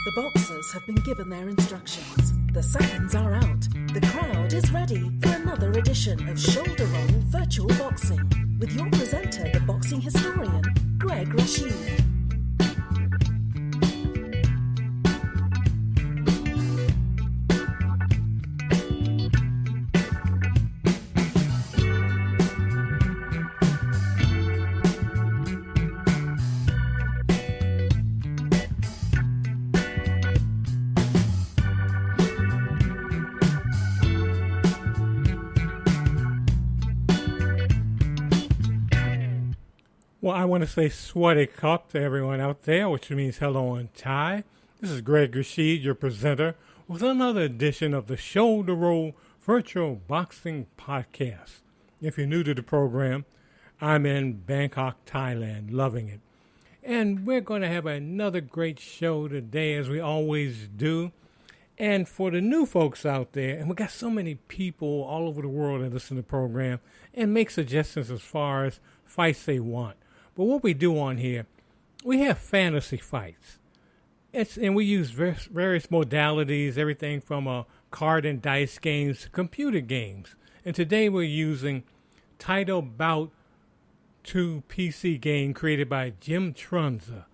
The boxers have been given their instructions. The seconds are out. The crowd is ready for another edition of Shoulder Roll Virtual Boxing with your presenter, the boxing historian, Greg Rashid. Well, I want to say Swaddy Cup to everyone out there, which means hello in Thai. This is Greg Rashid, your presenter, with another edition of the Shoulder Roll Virtual Boxing Podcast. If you're new to the program, I'm in Bangkok, Thailand, loving it. And we're going to have another great show today, as we always do. And for the new folks out there, and we got so many people all over the world that listen to the program and make suggestions as far as fights they want. But what we do on here, we have fantasy fights. And we use various modalities, everything from card and dice games to computer games. And today we're using Title Bout 2 PC game created by Jim Trunza.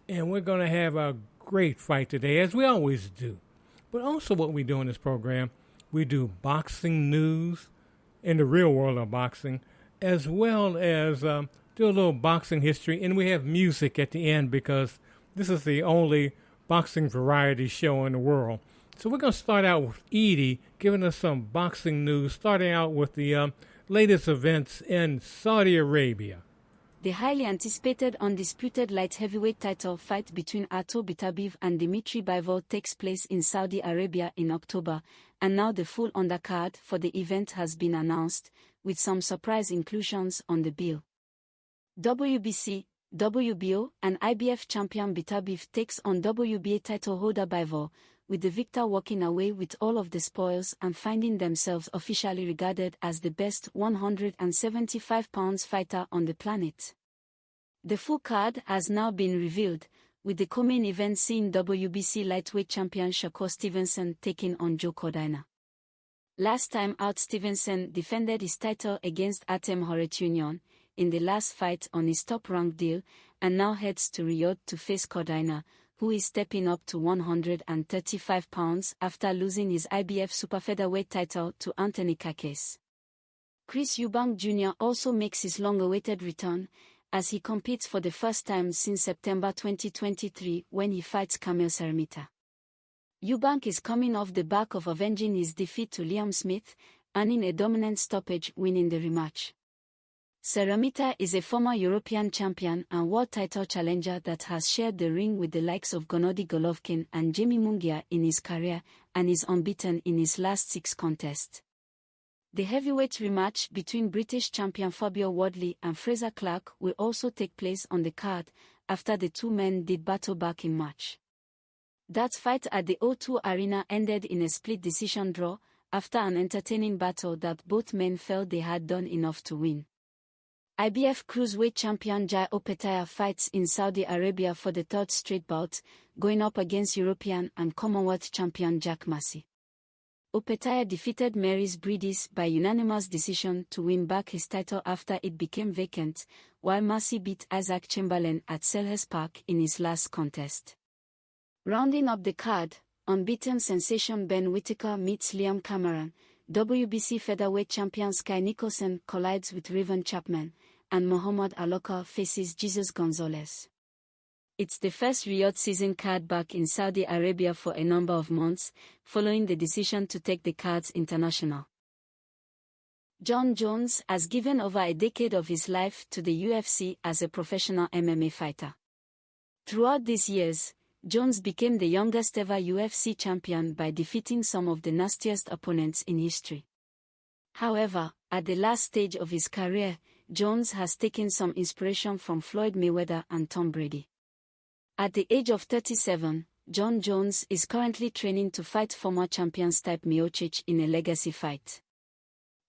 And we're going to have a great fight today, as we always do. But also what we do in this program, we do boxing news in the real world of boxing, as well as do a little boxing history, and we have music at the end because this is the only boxing variety show in the world. So we're going to start out with Edie giving us some boxing news, starting out with the latest events in Saudi Arabia. The highly anticipated undisputed light heavyweight title fight between Artur Beterbiev and Dimitri Bivol takes place in Saudi Arabia in October, and now the full undercard for the event has been announced, with some surprise inclusions on the bill. WBC, WBO, and IBF champion Beterbiev takes on WBA title holder Bivol, with the victor walking away with all of the spoils and finding themselves officially regarded as the best 175-pound fighter on the planet. The full card has now been revealed, with the co-main event seeing WBC lightweight champion Shakur Stevenson taking on Joe Cordina. Last time out, Stevenson defended his title against Artem Khorotunyan in the last fight on his top-ranked deal, and now heads to Riyadh to face Cordina, who is stepping up to 135 pounds after losing his IBF super featherweight title to Anthony Kakes. Chris Eubank Jr. also makes his long-awaited return, as he competes for the first time since September 2023 when he fights Kamil Szeremeta. Eubank is coming off the back of avenging his defeat to Liam Smith, earning a dominant stoppage win in the rematch. Szeremeta is a former European champion and world title challenger that has shared the ring with the likes of Gennady Golovkin and Jamie Munguia in his career, and is unbeaten in his last 6 contests. The heavyweight rematch between British champion Fabio Wardley and Frazer Clarke will also take place on the card, after the two men did battle back in March. That fight at the O2 Arena ended in a split decision draw, after an entertaining battle that both men felt they had done enough to win. IBF cruiserweight champion Jai Opetaia fights in Saudi Arabia for the 3rd straight bout, going up against European and Commonwealth champion Jack Massey. Opetaia defeated Maurice Bridis by unanimous decision to win back his title after it became vacant, while Massey beat Isaac Chamberlain at Selhurst Park in his last contest. Rounding up the card, unbeaten sensation Ben Whittaker meets Liam Cameron, WBC featherweight champion Sky Nicholson collides with Raven Chapman, and Muhammad Alokar faces Jesus Gonzalez. It's the first Riyadh season card back in Saudi Arabia for a number of months, following the decision to take the cards international. Jon Jones has given over a decade of his life to the UFC as a professional MMA fighter. Throughout these years, Jones became the youngest ever UFC champion by defeating some of the nastiest opponents in history. However, at the last stage of his career, Jones has taken some inspiration from Floyd Mayweather and Tom Brady. At the age of 37, Jon Jones is currently training to fight former champion Stipe Miocic in a legacy fight.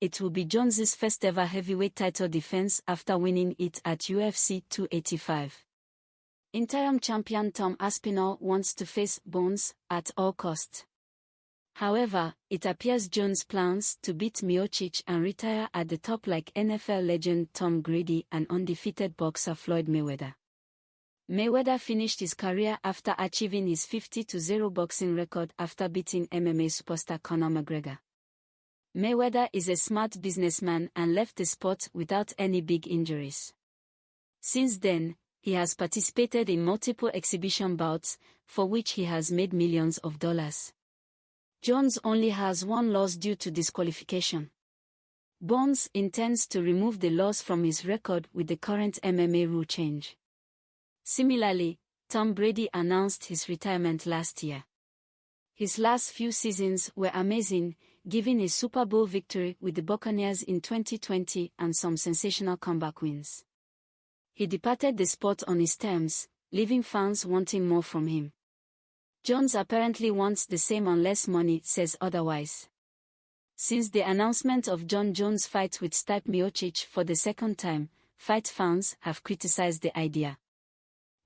It will be Jones's first ever heavyweight title defense after winning it at UFC 285. Interim champion Tom Aspinall wants to face Bones at all costs. However, it appears Jones plans to beat Miocic and retire at the top like NFL legend Tom Brady and undefeated boxer Floyd Mayweather. Mayweather finished his career after achieving his 50-0 boxing record after beating MMA superstar Conor McGregor. Mayweather is a smart businessman and left the sport without any big injuries. Since then, he has participated in multiple exhibition bouts, for which he has made millions of dollars. Jones only has one loss due to disqualification. Bones intends to remove the loss from his record with the current MMA rule change. Similarly, Tom Brady announced his retirement last year. His last few seasons were amazing, giving a Super Bowl victory with the Buccaneers in 2020 and some sensational comeback wins. He departed the sport on his terms, leaving fans wanting more from him. Jones apparently wants the same unless money says otherwise. Since the announcement of Jon Jones' fight with Stipe Miocic for the second time, fight fans have criticized the idea.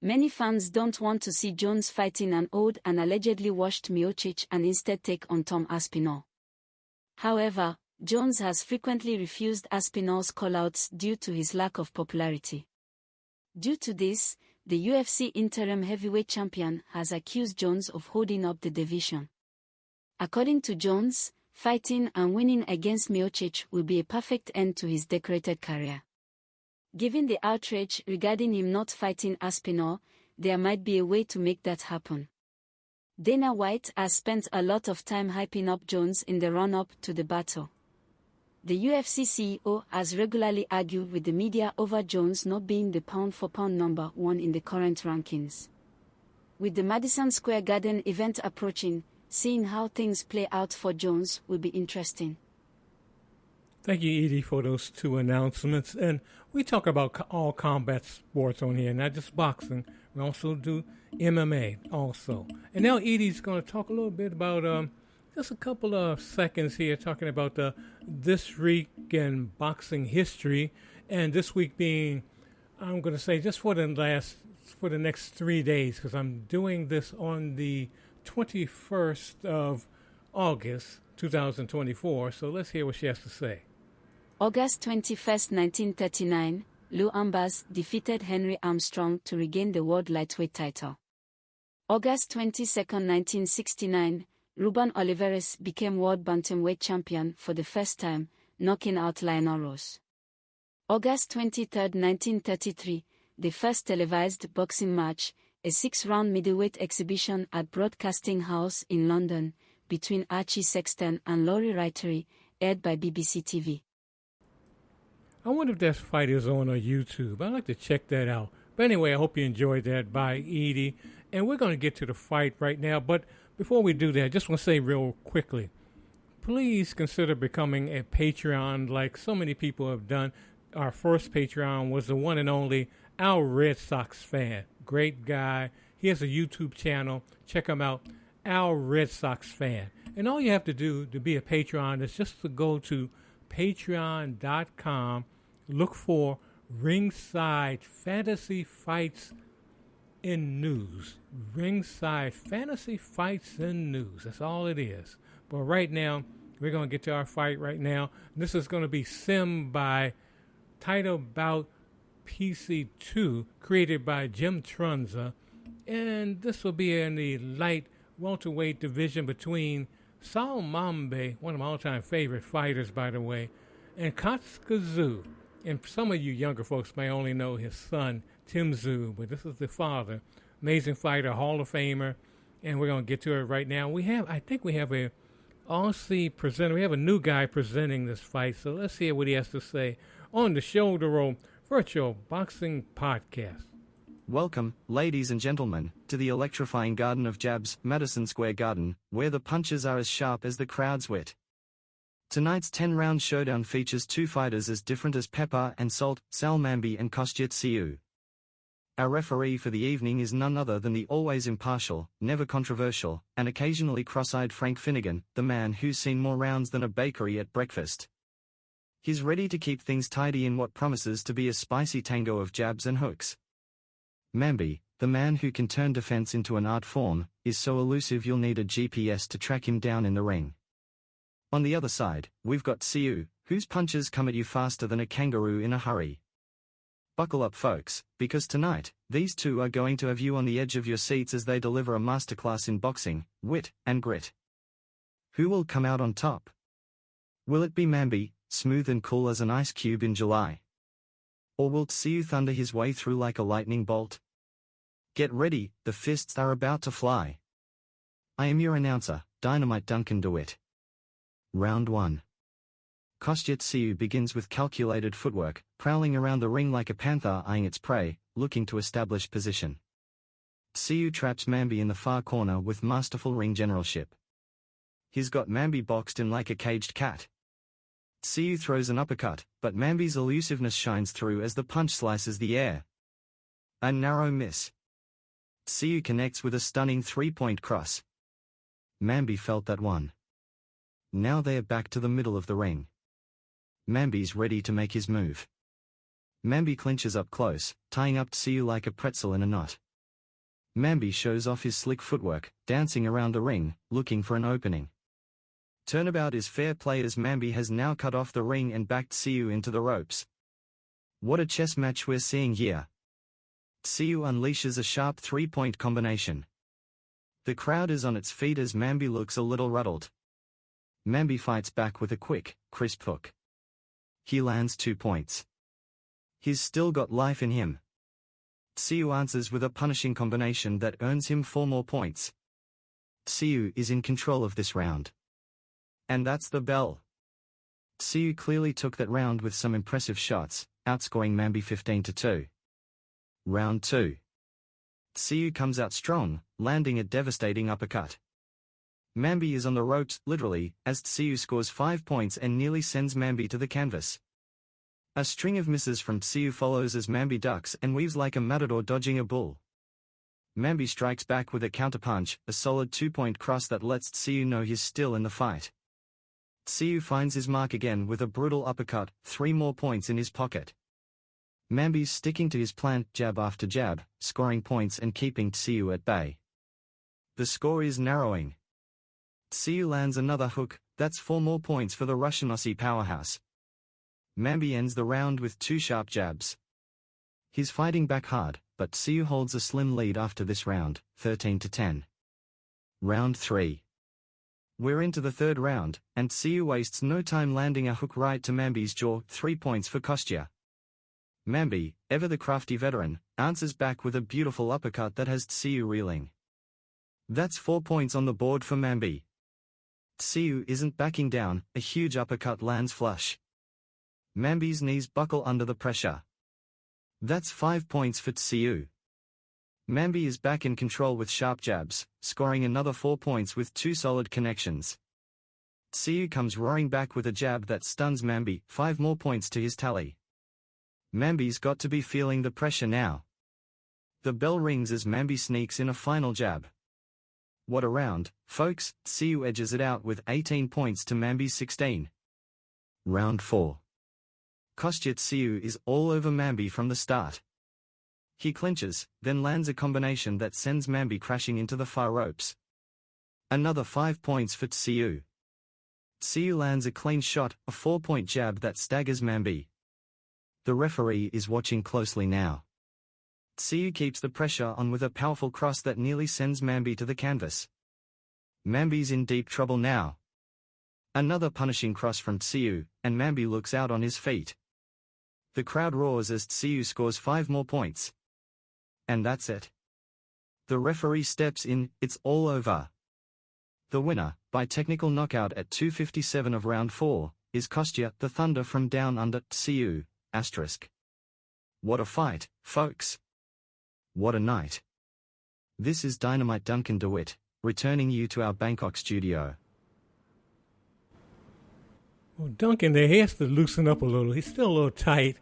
Many fans don't want to see Jones fighting an old and allegedly washed Miocic and instead take on Tom Aspinall. However, Jones has frequently refused Aspinall's callouts due to his lack of popularity. Due to this, the UFC interim heavyweight champion has accused Jones of holding up the division. According to Jones, fighting and winning against Miocic will be a perfect end to his decorated career. Given the outrage regarding him not fighting Aspinall, there might be a way to make that happen. Dana White has spent a lot of time hyping up Jones in the run-up to the battle. The UFC CEO has regularly argued with the media over Jones not being the pound-for-pound number one in the current rankings. With the Madison Square Garden event approaching, seeing how things play out for Jones will be interesting. Thank you, Edie, for those two announcements. And we talk about all combat sports on here, not just boxing. We also do MMA also. And now Edie's going to talk a little bit about just a couple of seconds here talking about this week in boxing history. And this week being, I'm going to say, just for the next 3 days, because I'm doing this on the 21st of August, 2024. So let's hear what she has to say. August 21, 1939, Lou Ambas defeated Henry Armstrong to regain the world lightweight title. August 22, 1969, Ruben Olivares became world bantamweight champion for the first time, knocking out Lionel Rose. August 23, 1933, the first televised boxing match, a 6-round middleweight exhibition at Broadcasting House in London, between Archie Sexton and Laurie Wrightery, aired by BBC TV. I wonder if that fight is on YouTube. I'd like to check that out. But anyway, I hope you enjoyed that by Edie. And we're going to get to the fight right now. But before we do that, I just want to say real quickly, please consider becoming a Patreon like so many people have done. Our first Patreon was the one and only Al Red Sox fan. Great guy. He has a YouTube channel. Check him out, Al Red Sox fan. And all you have to do to be a Patreon is just to go to patreon.com. Look for Ringside Fantasy Fights in News. Ringside Fantasy Fights in News. That's all it is. But right now, we're going to get to our fight right now. This is going to be sim by Title Bout PC2, created by Jim Trunza. And this will be in the light welterweight division between Sal Mambe, one of my all-time favorite fighters, by the way, and Kostya Tszyu. And some of you younger folks may only know his son, Tim Tszyu, but this is the father. Amazing fighter, Hall of Famer, and we're going to get to it right now. I think we have a Aussie presenter. We have a new guy presenting this fight, so let's hear what he has to say on the Shoulder Roll Virtual Boxing Podcast. Welcome, ladies and gentlemen, to the electrifying Garden of Jabs, Madison Square Garden, where the punches are as sharp as the crowd's wit. Tonight's 10-round showdown features two fighters as different as pepper and salt, Sal Mambe and Kostya Tszyu. Our referee for the evening is none other than the always impartial, never controversial, and occasionally cross-eyed Frank Finnegan, the man who's seen more rounds than a bakery at breakfast. He's ready to keep things tidy in what promises to be a spicy tango of jabs and hooks. Mambe, the man who can turn defense into an art form, is so elusive you'll need a GPS to track him down in the ring. On the other side, we've got Tszyu, whose punches come at you faster than a kangaroo in a hurry. Buckle up, folks, because tonight, these two are going to have you on the edge of your seats as they deliver a masterclass in boxing, wit, and grit. Who will come out on top? Will it be Mambi, smooth and cool as an ice cube in July? Or will Tszyu thunder his way through like a lightning bolt? Get ready, the fists are about to fly. I am your announcer, Dynamite Duncan DeWitt. Round 1. Kostya Tszyu begins with calculated footwork, prowling around the ring like a panther eyeing its prey, looking to establish position. Tszyu traps Mambi in the far corner with masterful ring generalship. He's got Mambi boxed in like a caged cat. Tszyu throws an uppercut, but Mambi's elusiveness shines through as the punch slices the air. A narrow miss. Tszyu connects with a stunning three-point cross. Mambi felt that one. Now they are back to the middle of the ring. Mambi's ready to make his move. Mambi clinches up close, tying up Tszyu like a pretzel in a knot. Mambi shows off his slick footwork, dancing around the ring, looking for an opening. Turnabout is fair play as Mambi has now cut off the ring and backed Tszyu into the ropes. What a chess match we're seeing here. Tszyu unleashes a sharp three-point combination. The crowd is on its feet as Mambi looks a little rattled. Mambi fights back with a quick, crisp hook. He lands 2 points. He's still got life in him. Tszyu answers with a punishing combination that earns him 4 more points. Tszyu is in control of this round. And that's the bell. Tszyu clearly took that round with some impressive shots, outscoring Mambi 15-2. Round 2. Tszyu comes out strong, landing a devastating uppercut. Mambi is on the ropes, literally, as Tszyu scores 5 points and nearly sends Mambi to the canvas. A string of misses from Tszyu follows as Mambi ducks and weaves like a matador dodging a bull. Mambi strikes back with a counterpunch, a solid 2-point cross that lets Tszyu know he's still in the fight. Tszyu finds his mark again with a brutal uppercut, 3 more points in his pocket. Mambi's sticking to his plan, jab after jab, scoring points and keeping Tszyu at bay. The score is narrowing. Tszyu lands another hook, that's 4 more points for the Russian Aussie powerhouse. Mambi ends the round with 2 sharp jabs. He's fighting back hard, but Tszyu holds a slim lead after this round, 13-10. Round 3. We're into the third round, and Tszyu wastes no time landing a hook right to Mambi's jaw, 3 points for Kostya. Mambi, ever the crafty veteran, answers back with a beautiful uppercut that has Tszyu reeling. That's 4 points on the board for Mambi. Tszyu isn't backing down, a huge uppercut lands flush. Mambi's knees buckle under the pressure. That's 5 points for Tszyu. Mambi is back in control with sharp jabs, scoring another 4 points with 2 solid connections. Tszyu comes roaring back with a jab that stuns Mambi, 5 more points to his tally. Mambi's got to be feeling the pressure now. The bell rings as Mambi sneaks in a final jab. What a round, folks. Tszyu edges it out with 18 points to Mambi's 16. Round 4. Kostya Tszyu is all over Mambi from the start. He clinches, then lands a combination that sends Mambi crashing into the far ropes. Another 5 points for Tszyu. Tszyu lands a clean shot, a 4-point jab that staggers Mambi. The referee is watching closely now. Tszyu keeps the pressure on with a powerful cross that nearly sends Mambi to the canvas. Mambi's in deep trouble now. Another punishing cross from Tszyu, and Mambi looks out on his feet. The crowd roars as Tszyu scores 5 more points. And that's it. The referee steps in, it's all over. The winner, by technical knockout at 2:57 of round 4, is Kostya the Thunder from Down Under, Tszyu, *. What a fight, folks. What a night. This is Dynamite Duncan DeWitt, returning you to our Bangkok studio. Well, Duncan, there, he has to loosen up a little. He's still a little tight,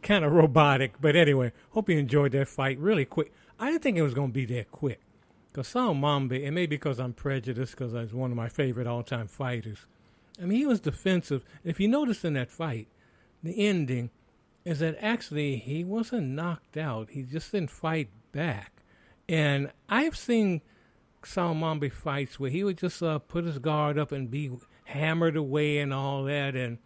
kind of robotic. But anyway, hope you enjoyed that fight really quick. I didn't think it was going to be that quick. Because Sal Mambi, and maybe because I'm prejudiced because I was one of my favorite all-time fighters, I mean, he was defensive. If you notice in that fight, the ending is that actually he wasn't knocked out. He just didn't fight back. And I've seen some Mambe fights where he would just put his guard up and be hammered away and all that. And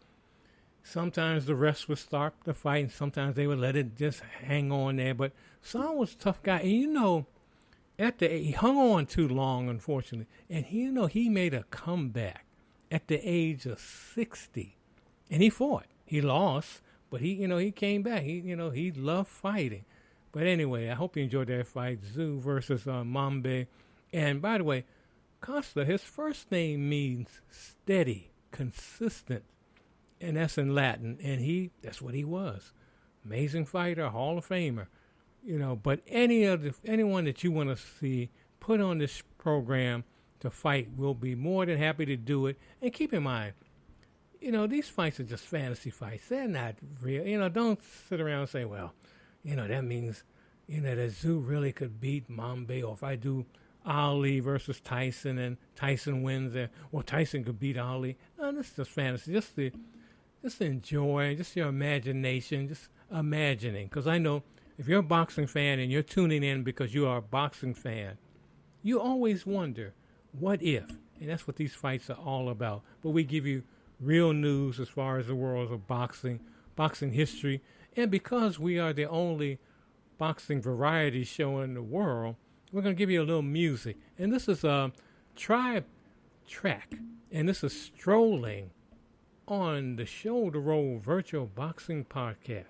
sometimes the refs would start the fight, and sometimes they would let it just hang on there. But Son was a tough guy. And, he hung on too long, unfortunately. And, he made a comeback at the age of 60. And he fought. He lost, but he came back. He loved fighting. But anyway, I hope you enjoyed that fight, Tszyu versus Mambe. And by the way, Costa, his first name means steady, consistent, and that's in Latin. And that's what he was. Amazing fighter, Hall of Famer. But anyone that you want to see put on this program to fight, we'll be more than happy to do it. And keep in mind, these fights are just fantasy fights. They're not real. Don't sit around and say, well, that means, that Tszyu really could beat Mambe, or if I do Ali versus Tyson and Tyson wins, or Tyson could beat Ali. No, this is just fantasy. Just enjoy, just your imagination, just imagining. Because I know if you're a boxing fan and you're tuning in because you are a boxing fan, you always wonder, what if? And that's what these fights are all about. But we give you real news as far as the world of boxing history. And because we are the only boxing variety show in the world, we're going to give you a little music. And this is a Tribe track. And this is Strolling on the Shoulder Roll Virtual Boxing Podcast.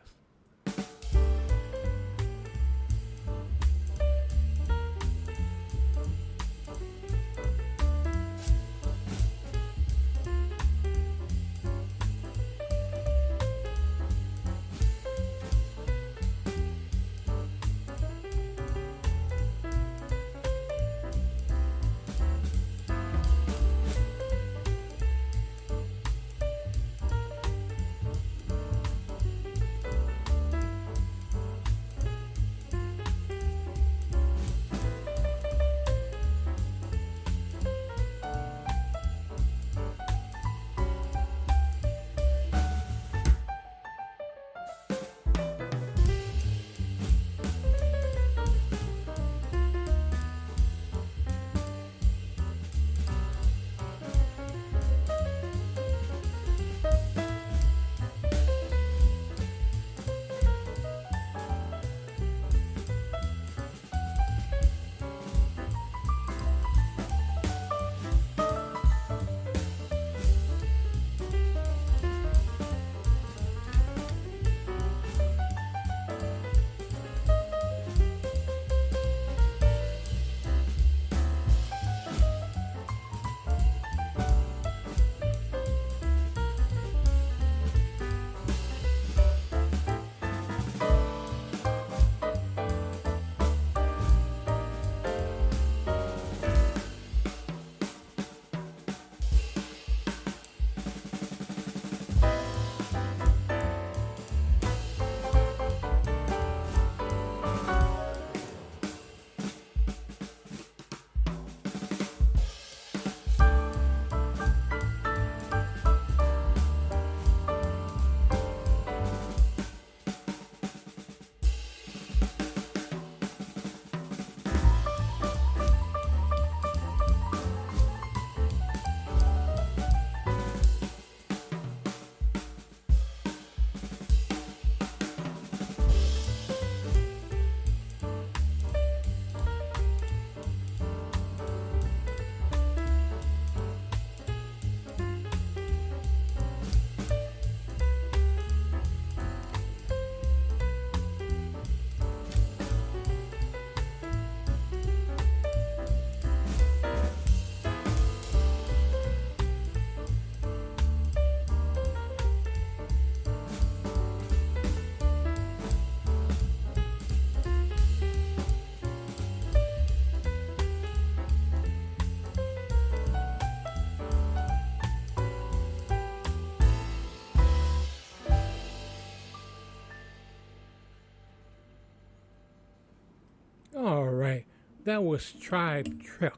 All right. That was Tribe Track.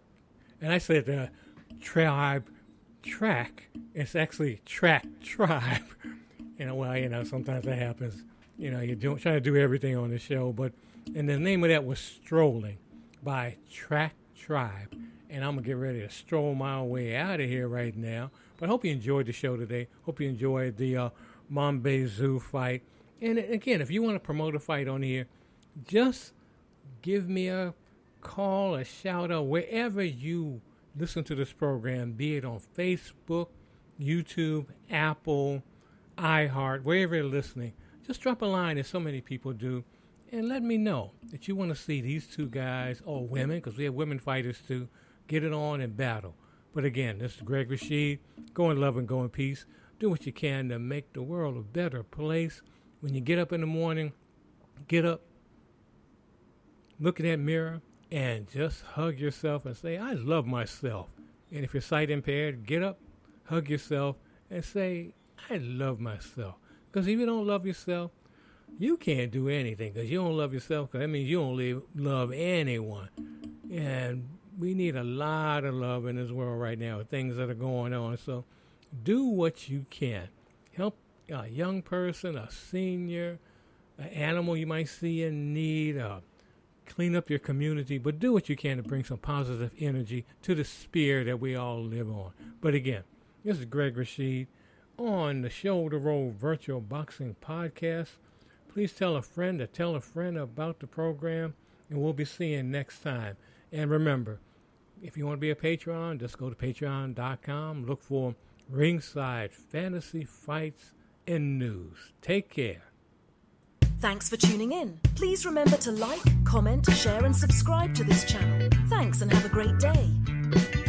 And I said Tribe Track. It's actually Track Tribe. Sometimes that happens. You're trying to do everything on the show. And the name of that was Strolling. by Track Tribe. And I'm going to get ready to stroll my way out of here right now. But I hope you enjoyed the show today. Hope you enjoyed the Mumbai Zoo fight. And again, if you want to promote a fight on here, just give me a call, a shout out, wherever you listen to this program, be it on Facebook, YouTube, Apple, iHeart, wherever you're listening. Just drop a line, as so many people do, and let me know that you want to see these two guys, or women, because we have women fighters too, get it on and battle. But again, this is Greg Rashid. Go in love and go in peace. Do what you can to make the world a better place. When you get up in the morning, get up, look in that mirror, and just hug yourself and say, I love myself. And if you're sight impaired, get up, hug yourself, and say, I love myself. Because if you don't love yourself, you can't do anything. Because you don't love yourself, because that means you don't love anyone. And we need a lot of love in this world right now with things that are going on. So do what you can. Help a young person, a senior, an animal you might see in need, clean up your community, but do what you can to bring some positive energy to the sphere that we all live on. But again, this is Greg Rashid on the Shoulder Roll Virtual Boxing Podcast. Please tell a friend to tell a friend about the program, and we'll be seeing you next time. And remember, if you want to be a Patreon, just go to patreon.com. Look for Ringside Fantasy Fights and News. Take care. Thanks for tuning in. Please remember to like, comment, share and subscribe to this channel. Thanks and have a great day.